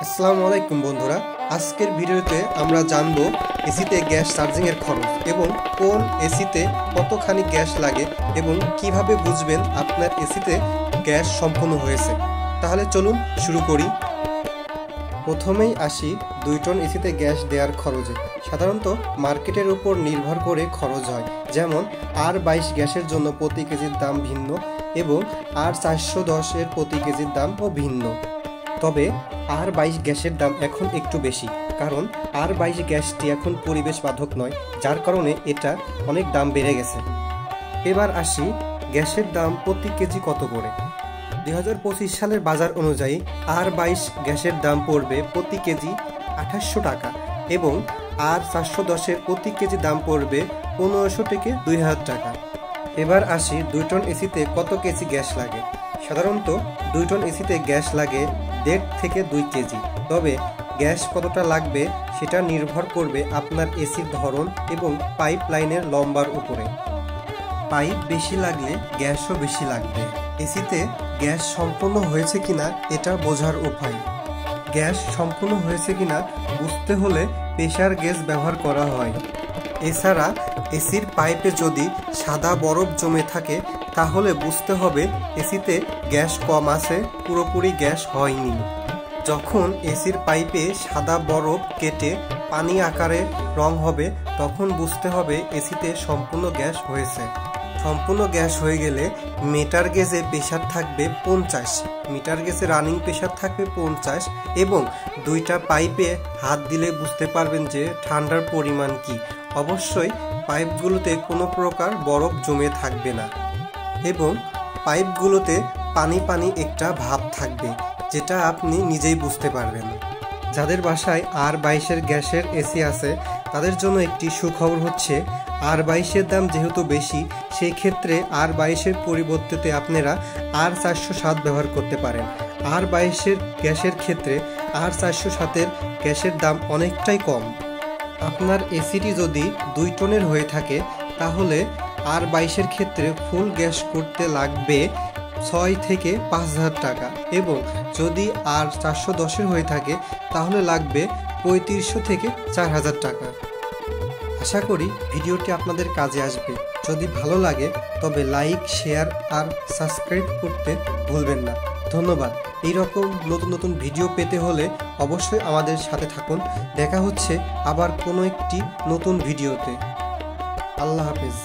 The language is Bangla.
আসসালামু আলাইকুম বন্ধুরা, আজকের ভিডিওতে আমরা জানবো এসিতে গ্যাস চার্জিং এর খরচ এবং কোন এসিতে কতখানি গ্যাস লাগে এবং কিভাবে বুঝবেন আপনার এসিতে গ্যাস সম্পূর্ণ হয়েছে। তাহলে চলুন শুরু করি। প্রথমেই আসি 2 টন এসিতে গ্যাস দেওয়ার খরচে। সাধারণত মার্কেটের উপর নির্ভর করে খরচ হয়, যেমন R22 গ্যাসের জন্য প্রতি কেজির দাম ভিন্ন এবং R410 এর প্রতি কেজির দামও ভিন্ন। তবে R22 গ্যাসের দাম এখন একটু বেশি, কারণ R22 গ্যাসটি এখন পরিবেশ বাধক নয়, যার কারণে এটা অনেক দাম বেড়ে গেছে। এবার আসি গ্যাসের দাম প্রতি কেজি কত করে। 2025 সালের বাজার অনুযায়ী R22 গ্যাসের দাম পড়বে প্রতি কেজি 2800 টাকা এবং R410 এর প্রতি কেজি দাম পড়বে 1500 থেকে 2000 টাকা। এবার আসি 2 টন এসিতে কত কেজি গ্যাস লাগে। সাধারণত 2 টন এসিতে গ্যাস লাগে 1.5 থেকে 2 কেজি। তবে গ্যাস কতটা লাগবে সেটা নির্ভর করবে আপনার এসির ধরন এবং পাইপ লাইনের লম্বার উপরে। পাইপ বেশি লাগলে গ্যাসও বেশি লাগবে। এসিতে গ্যাস সম্পূর্ণ হয়েছে কিনা এটা বোঝার উপায়। গ্যাস সম্পূর্ণ হয়েছে কিনা বুঝতে হলে প্রেসার গেজ ব্যবহার করা হয়। এছাড়া এসির পাইপে যদি সাদা বরফ জমে থাকে তাহলে বুঝতে হবে এসিতে গ্যাস কম আছে, পুরোপুরি গ্যাস হয়নি। যখন এসির পাইপে সাদা বরফ কেটে পানি আকারে রং হবে তখন বুঝতে হবে এসিতে সম্পূর্ণ গ্যাস হয়েছে। সম্পূর্ণ গ্যাস হয়ে গেলে মিটার গেজে প্রেসার থাকবে 50, মিটার গেজে রানিং প্রেসার থাকবে 50 এবং 2টা পাইপে হাত দিলে বুঝতে পারবেন যে ঠান্ডার পরিমাণ কি। অবশ্যই পাইপগুলোতে কোনো প্রকার বরফ জমে থাকবে না এবং পাইপগুলোতে পানি পানি একটা ভাব থাকবে, যেটা আপনি নিজেই বুঝতে পারবেন। যাদের বাসায় R22 এর গ্যাসের এসি আছে তাদের জন্য একটি সুখবর হচ্ছে, R22 এর দাম যেহেতু বেশি, সেই ক্ষেত্রে R22 এর পরিবর্তে আপনারা R407 ব্যবহার করতে পারেন। R22 এর গ্যাসের ক্ষেত্রে R407 এর গ্যাসের দাম অনেকটাই কম। আপনার এসিটি যদি 2 টনের হয়ে থাকে তাহলে R22 এর ক্ষেত্রে ফুল গ্যাস করতে লাগবে 6 থেকে 5000 টাকা এবং যদি R410 এর হয়ে থাকে তাহলে লাগবে 3500 থেকে 4000 টাকা। আশা করি ভিডিওটি আপনাদের কাজে আসবে। যদি ভালো লাগে তবে লাইক, শেয়ার আর সাবস্ক্রাইব করতে ভুলবেন না। ধন্যবাদ। এইরকম নতুন নতুন ভিডিও পেতে হলে অবশ্যই আমাদের সাথে থাকুন। দেখা হচ্ছে আবার কোনো একটি নতুন ভিডিওতে। আল্লাহ হাফেজ।